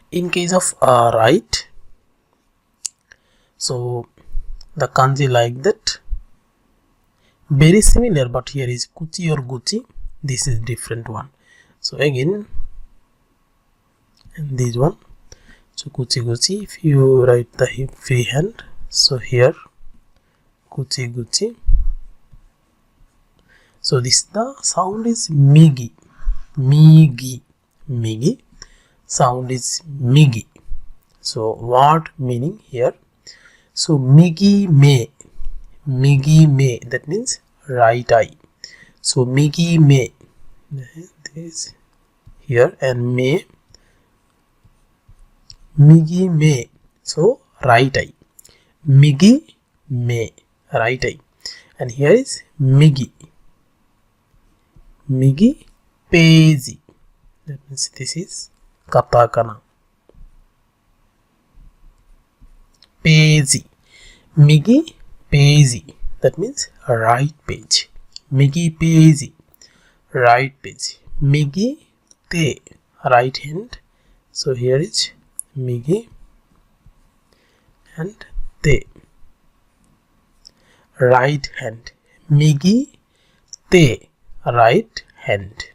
In case of right, so the kanji like that, very similar, but here is kuchi or guchi. This is different one. So again, and this one, so kuchi guchi. If you write the free hand, so here kuchi guchi. So this the sound is migi, migi, migi. Sound is migi. So what meaning here? So migi me, that means right eye. So migi me, this here, and me, migi me, so right eye, migi me, right eye, and here is migi, migi peji, that means this is katakana, peji, migi peji, that means right page, migi peji, right page, migi te, right hand. So here is migi and te, right hand, migi te, right hand.